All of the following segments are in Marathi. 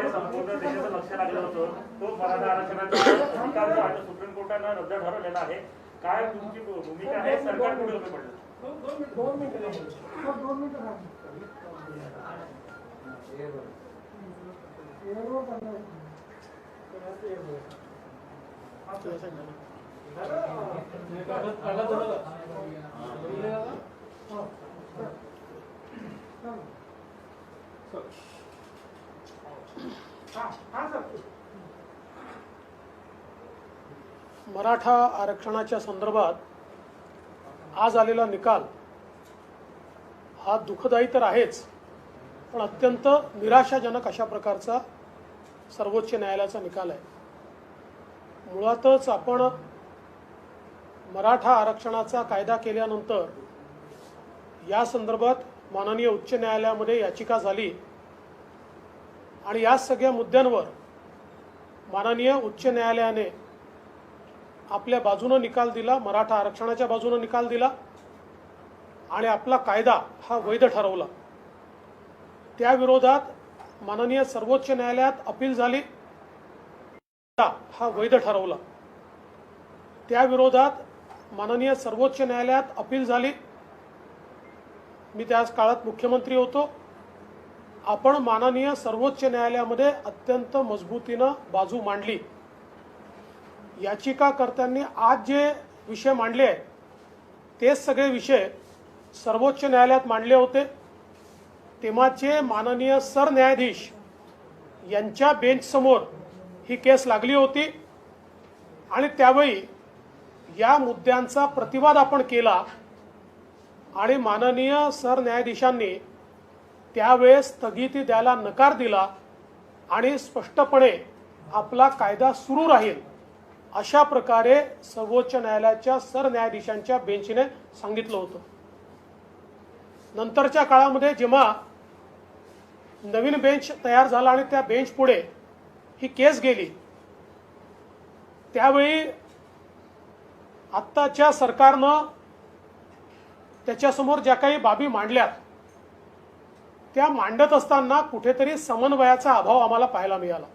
संपूर्ण देशाचं लक्ष लागलं होतं तो मराठा आरक्षणाचा निकाल जो आहे सुप्रीम कोर्टानं रद्द ठरवलेला आहे. काय तुमची भूमिका आहे? सरकार पुढे उभे पडलं. मराठा आरक्षणाच्या संदर्भात आज आलेला निकाल हा दुःखदायी तर आहेच, पण अत्यंत निराशाजनक अशा प्रकारचा सर्वोच्च न्यायालयाचा निकाल आहे. मुळातच आपण मराठा आरक्षणाचा कायदा केल्यानंतर या संदर्भात माननीय उच्च न्यायालयामध्ये याचिका झाली आणि या सगळ्या मुद्द्यांवर माननीय उच्च न्यायालयाने आपल्या बाजूने निकाल दिला, मराठा आरक्षणाच्या बाजूने निकाल दिला आणि आपला कायदा हा वैध ठरवला. त्या विरोधात माननीय सर्वोच्च न्यायालयात अपील झाली, हा वैध ठरवला. त्या विरोधात माननीय सर्वोच्च न्यायालयात अपील झाली. मी त्याच काळात मुख्यमंत्री होतो. आपण माननीय सर्वोच्च न्यायालयामध्ये अत्यंत मजबूतीने बाजू मांडली. याचिकाकर्त्यांनी आज जे विषय मांडले आहेत तेच सगळे विषय सर्वोच्च न्यायालयात मांडले होते. तेव्हाचे माननीय सरन्यायाधीश यांच्या बेंचसमोर ही केस लागली होती आणि त्यावेळी या मुद्द्यांचा प्रतिवाद आपण केला आणि माननीय सरन्यायाधीशांनी त्यावेळेस स्थगिती द्यायला नकार दिला आणि स्पष्टपणे आपला कायदा सुरू राहील अशा प्रकारे सर्वोच्च न्यायालयाच्या सरन्यायाधीशांच्या बेंचने सांगितलं होतं. नंतरच्या काळामध्ये जेव्हा नवीन बेंच तयार झाला आणि त्या बेंच पुढे ही केस गेली, त्यावेळी आत्ताच्या सरकारनं त्याच्यासमोर ज्या काही बाबी मांडल्यात त्या मांडत असताना कुठेतरी समन्वयाचा अभाव आम्हाला पाहायला मिळाला.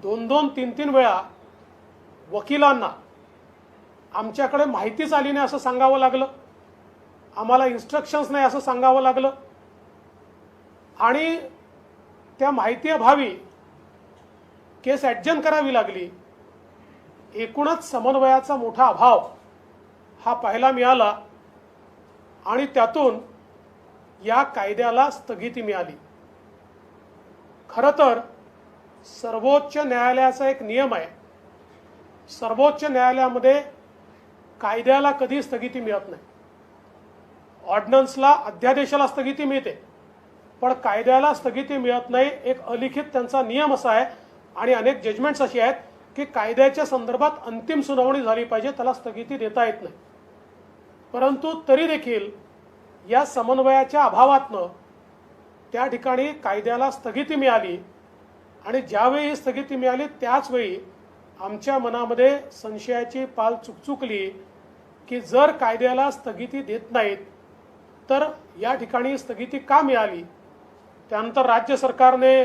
2-2, 3-3 वेळा वकिलांना आमच्याकडे माहितीच आली नाही असं सांगावं लागलं, आम्हाला इन्स्ट्रक्शन्स नाही असं सांगावं लागलं आणि त्या माहितीअभावी केस ॲडजन करावी लागली. एकूणच समन्वयाचा मोठा अभाव हा पाहायला मिळाला आणि त्यातून या कायद्याला स्थगिती मिळाली. खरं तर सर्वोच्च न्यायालयाचा एक नियम आहे, सर्वोच्च न्यायालयामध्ये कायद्याला कधी स्थगिती मिळत नाही. ऑर्डिनन्सला, अध्यादेशाला स्थगिती मिळते पण कायद्याला स्थगिती मिळत नाही. एक अलिखित त्यांचा नियम असा आहे आणि अनेक जजमेंट्स अशी आहेत की कायद्याच्या संदर्भात अंतिम सुनावणी झाली पाहिजे, त्याला स्थगिती देता येत नाही. परंतु तरी देखील या समन्वयाच्या अभावातनं त्या ठिकाणी कायद्याला स्थगिती मिळाली आणि ज्यावेळी ही स्थगिती मिळाली त्याचवेळी आमच्या मनामध्ये संशयाची पाल चुकचुकली की जर कायद्याला स्थगिती देत नाहीत तर या ठिकाणी स्थगिती का मिळाली. त्यानंतर राज्य सरकारने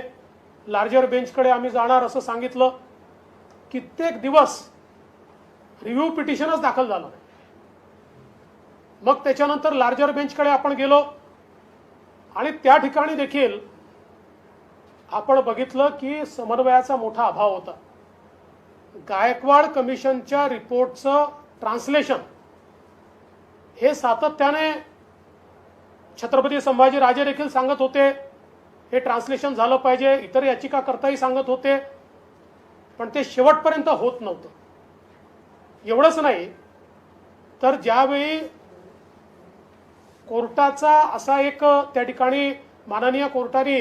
लार्जर बेंचकडे आम्ही जाणार असं सांगितलं. कित्येक दिवस रिव्ह्यू पिटिशनच दाखल झालं नाही. मग त्याच्यानंतर लार्जर बेंचकडे आपण गेलो आणि त्या ठिकाणी देखील आपण बघितलं की समन्वयाचा मोठा अभाव होता. गायकवाड कमिशनच्या रिपोर्टचं ट्रान्सलेशन हे सातत्याने छत्रपती संभाजीराजे देखील सांगत होते हे ट्रान्सलेशन झालं पाहिजे, इतर याचिकाकर्ताही सांगत होते, पण ते शेवटपर्यंत होत नव्हतं. एवढंच नाही तर ज्यावेळी कोर्टाचा असा एक त्या ठिकाणी माननीय कोर्टाने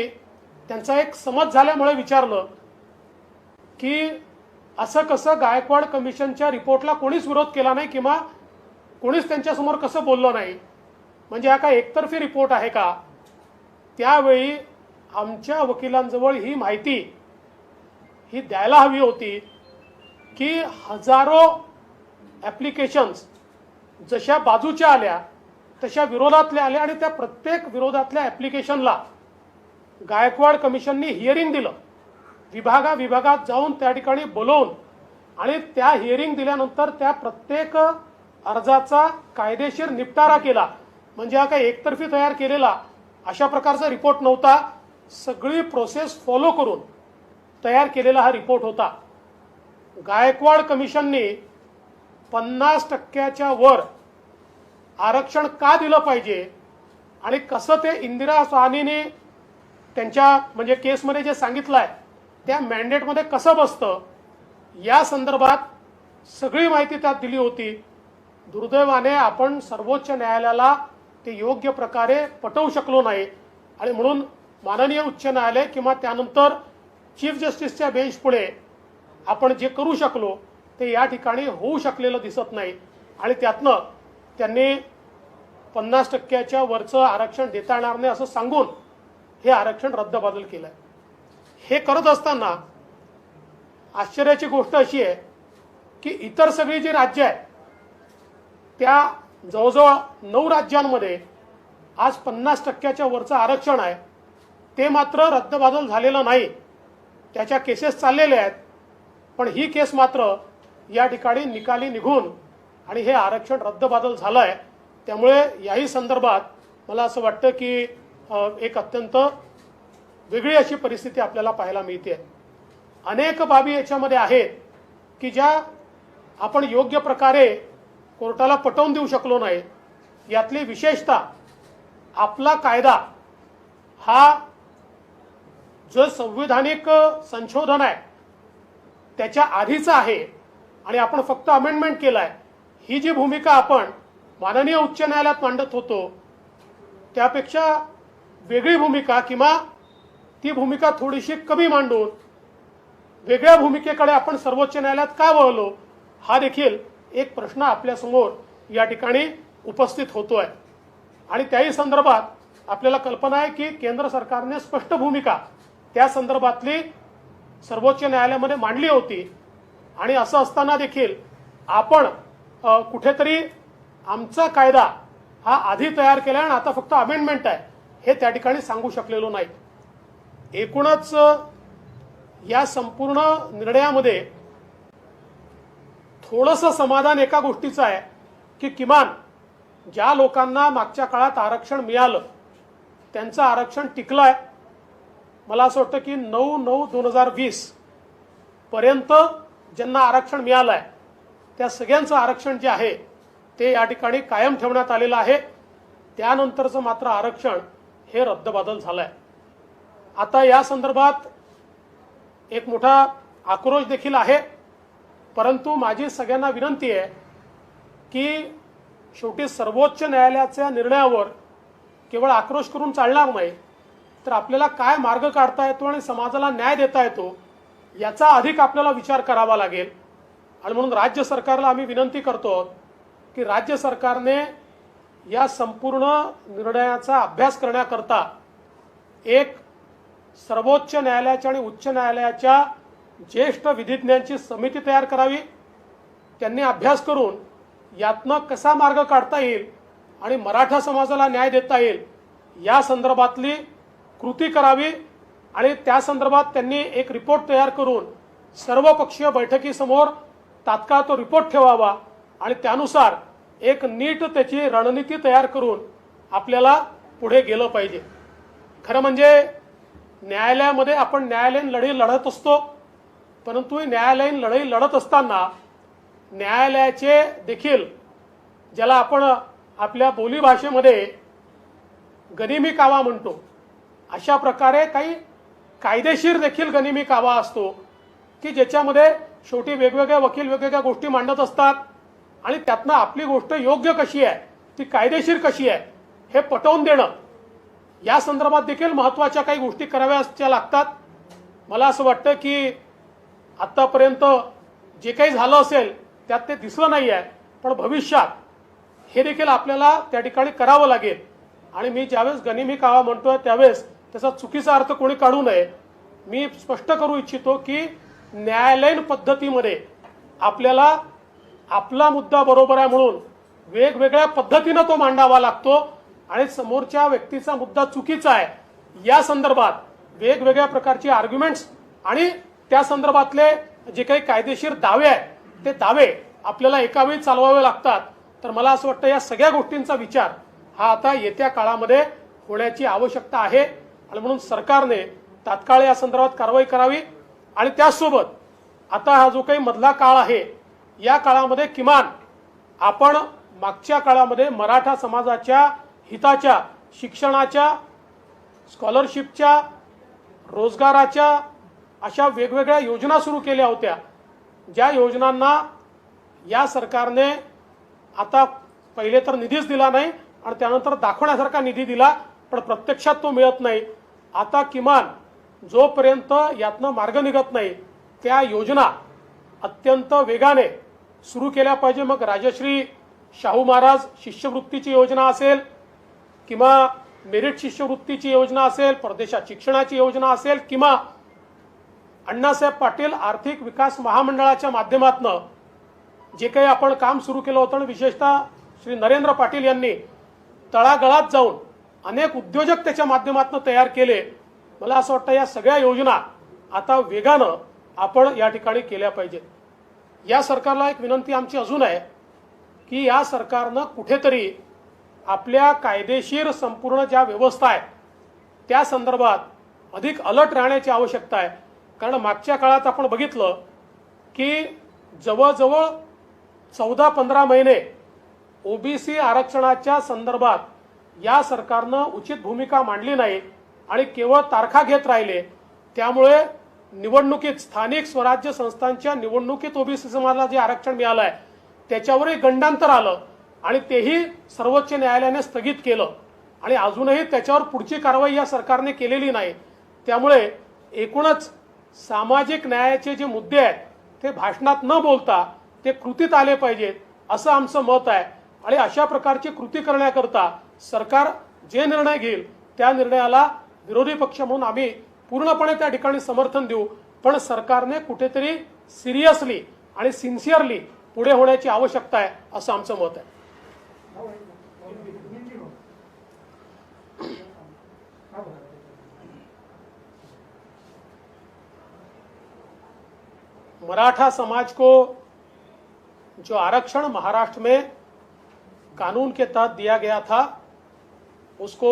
त्यांचा एक समज झाल्यामुळे विचारलं की असं कसं गायकवाड कमिशनच्या रिपोर्टला कोणीच विरोध केला नाही किंवा कोणीच त्यांच्यासमोर कसं बोललं नाही, म्हणजे हा काय एकतर्फी रिपोर्ट आहे का. त्यावेळी आमच्या वकिलांजवळ ही माहिती ही द्यायला हवी होती की हजारो ॲप्लिकेशन्स जशा बाजूच्या आल्या तशा विरोधातल्या आल्या आणि त्या प्रत्येक विरोधातल्या ॲप्लिकेशनला गायकवाड कमिशननी हिअरिंग दिलं, विभागात जाऊन त्या ठिकाणी बोलवून आणि त्या हिअरिंग दिल्यानंतर त्या प्रत्येक अर्जाचा कायदेशीर निपटारा केला. म्हणजे हा काही एकतर्फी तयार केलेला अशा प्रकारचा रिपोर्ट नव्हता, सगळी प्रोसेस फॉलो करून तयार केलेला हा रिपोर्ट होता. गायकवाड कमिशननी 50% वर आरक्षण का दिलं पाहिजे आणि कसं ते इंदिरा साहनीने त्यांच्या म्हणजे केसमध्ये जे सांगितलं आहे त्या मॅन्डेटमध्ये कसं बसतं या संदर्भात सगळी माहिती त्यात दिली होती. दुर्दैवाने आपण सर्वोच्च न्यायालयाला ते योग्य प्रकारे पटवू शकलो नाही आणि म्हणून माननीय उच्च न्यायालय किंवा त्यानंतर चीफ जस्टिसच्या बेंच पुढे आपण जे करू शकलो ते या ठिकाणी होऊ शकलेलं दिसत नाही आणि त्यातनं त्यांनी 50% वरचं आरक्षण देता येणार नाही असं सांगून हे आरक्षण रद्दबातल केलं आहे. हे करत असताना आश्चर्याची गोष्ट अशी आहे की इतर सगळी जी राज्य आहेत त्या जवळजवळ 9 राज्यांमध्ये आज 50% वरचं आरक्षण आहे, ते मात्र रद्दबातल झालेलं नाही, त्याच्या केसेस चाललेल्या आहेत. पण ही केस मात्र या ठिकाणी निकाली निघून आणि हे आरक्षण रद्दबातल झालं आहे. त्यामुळे याही संदर्भात मला असं वाटतं की एक अत्यंत वेगळी अशी परिस्थिती आपल्याला पाहायला मिळते. अनेक बाबी याच्यामध्ये आहेत की ज्या आपण योग्य प्रकारे कोर्टाला पटवून देऊ शकलो नाही. यातली विशेषतः आपला कायदा हा जो संविधानिक संशोधन आहे त्याच्या आधीचा आहे आणि आपण फक्त अमेंडमेंट केलं आहे. ही जी भूमिका आपण माननीय उच्च न्यायालयात मांडत होतो त्यापेक्षा वेगळी भूमिका किंवा ती भूमिका थोडीशी कमी मांडून वेगळ्या भूमिकेकडे आपण सर्वोच्च न्यायालयात का वळलो हा देखील एक प्रश्न आपल्यासमोर या ठिकाणी उपस्थित होतोय. आणि त्याही संदर्भात आपल्याला कल्पना आहे की केंद्र सरकारने स्पष्ट भूमिका त्या संदर्भातली सर्वोच्च न्यायालयामध्ये मांडली होती आणि असं असताना देखील आपण कुठेतरी आमचा कायदा हा आधी तयार केला आणि आता फक्त अमेंडमेंट आहे हे त्या ठिकाणी सांगू शकलेलो नाही. एकूणच या संपूर्ण निर्णयामध्ये थोडंसं समाधान एका गोष्टीचं आहे की किमान ज्या लोकांना मागच्या काळात आरक्षण मिळालं त्यांचं आरक्षण टिकलं आहे. मला असं वाटतं की 9/9/2020 पर्यंत ज्यांना आरक्षण मिळालं आहे त्या सगळ्यांचं आरक्षण जे आहे ते या ठिकाणी कायम ठेवण्यात आलेलं आहे. त्यानंतरचं मात्र आरक्षण हे रद्दबातल झालं आहे. आता या संदर्भात एक मोठा आक्रोश देखील आहे, परंतु माझी सगळ्यांना विनंती आहे की शेवटी सर्वोच्च न्यायालयाच्या निर्णयावर केवळ आक्रोश करून चालणार नाही, तर आपल्याला काय मार्ग काढता येतो आणि समाजाला न्याय देता येतो याचा अधिक आपल्याला विचार करावा लागेल. आणि म्हणून राज्य सरकारला आम्ही विनंती करतो की राज्य सरकारने या संपूर्ण निर्णयाचा अभ्यास करण्याकरता एक सर्वोच्च न्यायालयाच्या आणि उच्च न्यायालयाच्या ज्येष्ठ विधिज्ञांची समिती तयार करावी. त्यांनी अभ्यास करून यातनं कसा मार्ग काढता येईल आणि मराठा समाजाला न्याय देता येईल या संदर्भातली कृती करावी आणि त्या संदर्भात त्यांनी एक रिपोर्ट तयार करून सर्वपक्षीय बैठकीसमोर तात्काळ तो रिपोर्ट ठेवावा आणि त्यानुसार एक नीट त्याची रणनीती तयार करून आपल्याला पुढे गेलं पाहिजे. खरं म्हणजे न्यायालयामध्ये आपण न्यायालयीन लढाई लढत असतो, परंतु न्यायालयीन लढाई लढत असताना न्यायालयाचे देखील ज्याला आपण आपल्या बोलीभाषेमध्ये गनिमी कावा म्हणतो अशा प्रकारे काही कायदेशीर देखील गनिमी कावा असतो की ज्याच्यामध्ये शेवटी वेगवेगळे वकील वेगवेगळ्या गोष्टी मांडत असतात आणि त्यातनं आपली गोष्ट योग्य कशी आहे ती कायदेशीर कशी आहे हे पटवून देणं या संदर्भात देखील महत्त्वाच्या काही गोष्टी कराव्याच्या लागतात. मला असं वाटतं की आत्तापर्यंत जे काही झालं असेल त्यात ते दिसलं नाही आहे, पण भविष्यात हे देखील आपल्याला त्या ठिकाणी करावं लागेल. आणि मी ज्यावेळेस गनिमी कावा म्हणतोय त्यावेळेस त्याचा चुकीचा अर्थ कोणी काढू नये. मी स्पष्ट करू इच्छितो की न्यायालयीन पद्धतीमध्ये आपल्याला आपला मुद्दा बरोबर आहे म्हणून वेगवेगळ्या पद्धतीनं तो मांडावा लागतो आणि समोरच्या व्यक्तीचा मुद्दा चुकीचा आहे या संदर्भात वेगवेगळ्या प्रकारचे आर्ग्युमेंट्स आणि त्या संदर्भातले जे काही कायदेशीर दावे आहेत ते दावे आपल्याला एकावेळी चालवावे लागतात. तर मला असं वाटतं या सगळ्या गोष्टींचा विचार हा आता येत्या काळामध्ये होण्याची आवश्यकता आहे आणि म्हणून सरकारने तात्काळ या संदर्भात कारवाई करावी. आणि त्याचसोबत आता हा जो काही मधला काळ आहे या काळामध्ये किमान आपण मागच्या काळामध्ये मराठा समाजाच्या हिताच्या शिक्षणाच्या स्कॉलरशिपच्या रोजगाराच्या अशा वेगवेगळ्या योजना सुरू केल्या होत्या ज्या योजनांना या सरकारने आता पहिले तर निधीच दिला नाही आणि त्यानंतर दाखवण्यासारखा निधी दिला पण प्रत्यक्षात तो मिळत नाही. आता किमान जोपर्यंत यातनं मार्ग निघत नाही त्या योजना अत्यंत वेगाने सुरू केल्या पाहिजे. मग राजश्री शाहू महाराज शिष्यवृत्तीची योजना असेल किंवा मेरिट शिष्यवृत्तीची योजना असेल, परदेशात शिक्षणाची योजना असेल किंवा अण्णासाहेब पाटील आर्थिक विकास महामंडळाच्या माध्यमातून जे काही आपण काम सुरू केलं होतं आणि विशेषतः श्री नरेंद्र पाटील यांनी तळागाळात जाऊन अनेक उद्योजक त्याच्या माध्यमातून तयार केले. मला असं वाटतं या सगळ्या योजना आता वेगानं आपण या ठिकाणी केल्या पाहिजेत. या सरकारला एक विनंती आमची अजून आहे की या सरकारनं कुठेतरी आपल्या कायदेशीर संपूर्ण ज्या व्यवस्था आहेत त्या संदर्भात अधिक अलर्ट राहण्याची आवश्यकता आहे. कारण मागच्या काळात आपण बघितलं की जवळजवळ 14-15 महिने ओबीसी आरक्षणाच्या संदर्भात या सरकारनं उचित भूमिका मांडली नाही आणि केवळ तारखा घेत राहिले. त्यामुळे निवडणुकीत स्थानिक स्वराज्य संस्थांच्या निवडणुकीत ओबीसी समाजाला जे आरक्षण मिळालं आहे त्याच्यावरही गंडांतर आलं आणि तेही सर्वोच्च न्यायालयाने स्थगित केलं आणि अजूनही त्याच्यावर पुढची कारवाई या सरकारने केलेली नाही. त्यामुळे एकूणच सामाजिक न्यायाचे जे मुद्दे आहेत ते भाषणात न बोलता ते कृतीत आले पाहिजेत असं आमचं मत आहे. आणि अशा प्रकारची कृती करण्याकरता सरकार जे निर्णय घेईल त्या निर्णयाला विरोधी पक्ष म्हणून आम्ही पूर्णपणे त्या ठिकाणी समर्थन देऊ. पण सरकारने कुठेतरी सिरियसली आणि सिन्सिअरली पुढे होण्याची आवश्यकता आहे असं आमचं मत आहे. मराठा समाज को जो आरक्षण महाराष्ट्र में कानून के तहत दिया गया था उसको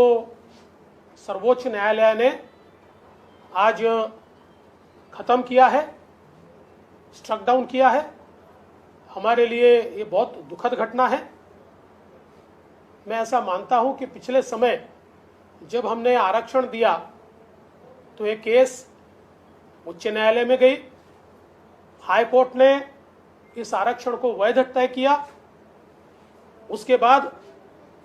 सर्वोच्च न्यायालय ने आज खत्म किया है, स्ट्रक डाउन किया है. हमारे लिए ये बहुत दुखद घटना है. मैं ऐसा मानता हूं कि पिछले समय जब हमने आरक्षण दिया तो ये केस उच्च न्यायालय में गई. हाई कोर्ट ने इस आरक्षण को वैध तय किया. उसके बाद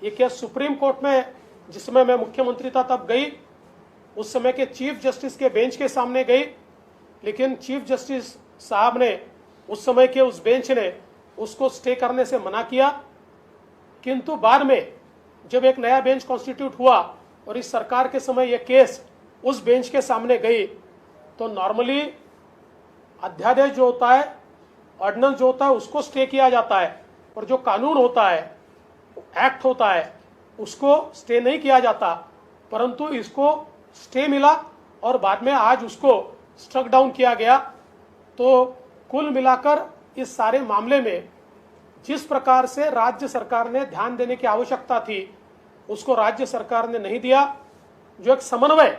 ये केस सुप्रीम कोर्ट में, जिसमें मैं मुख्यमंत्री था तब गई, उस समय के चीफ जस्टिस के बेंच के सामने गई. लेकिन चीफ जस्टिस साहब ने उस समय के उस बेंच ने उसको स्टे करने से मना किया. किंतु बाद में जब एक नया बेंच कॉन्स्टिट्यूट हुआ और इस सरकार के समय यह केस उस बेंच के सामने गई तो नॉर्मली अध्यादेश जो होता है, ऑर्डिनेंस जो होता है, उसको स्टे किया जाता है. पर जो कानून होता है, एक्ट होता है, उसको स्टे नहीं किया जाता. परंतु इसको स्टे मिला और बाद में आज उसको स्ट्रक डाउन किया गया. तो कुल मिलाकर इस सारे मामले में जिस प्रकार से राज्य सरकार ने ध्यान देने की आवश्यकता थी उसको राज्य सरकार ने नहीं दिया. जो एक समन्वय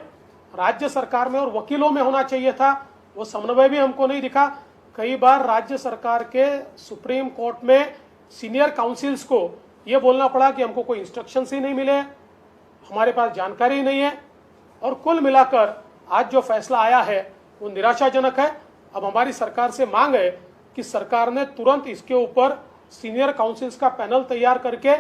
राज्य सरकार में और वकीलों में होना चाहिए था वो समन्वय भी हमको नहीं दिखा. कई बार राज्य सरकार के सुप्रीम कोर्ट में सीनियर काउंसिल्स को ये बोलना पड़ा कि हमको कोई इंस्ट्रक्शंस ही नहीं मिले, हमारे पास जानकारी ही नहीं है. और कुल मिलाकर आज जो फैसला आया है वो निराशाजनक है. अब हमारी सरकार से मांग है कि सरकार ने तुरंत इसके ऊपर सीनियर काउंसिल्स का पैनल तैयार करके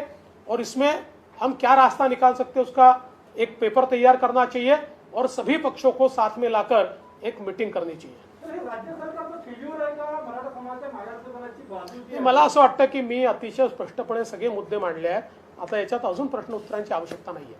और इसमें हम क्या रास्ता निकाल सकते हैं उसका एक पेपर तैयार करना चाहिए और सभी पक्षों को साथ में लाकर एक मीटिंग करनी चाहिए. मला असं वाटतं की मी अतिशय स्पष्टपणे सगळे मुद्दे मांडले आहेत. आता याच्यात अजून प्रश्न उत्तरांची आवश्यकता नाहीये.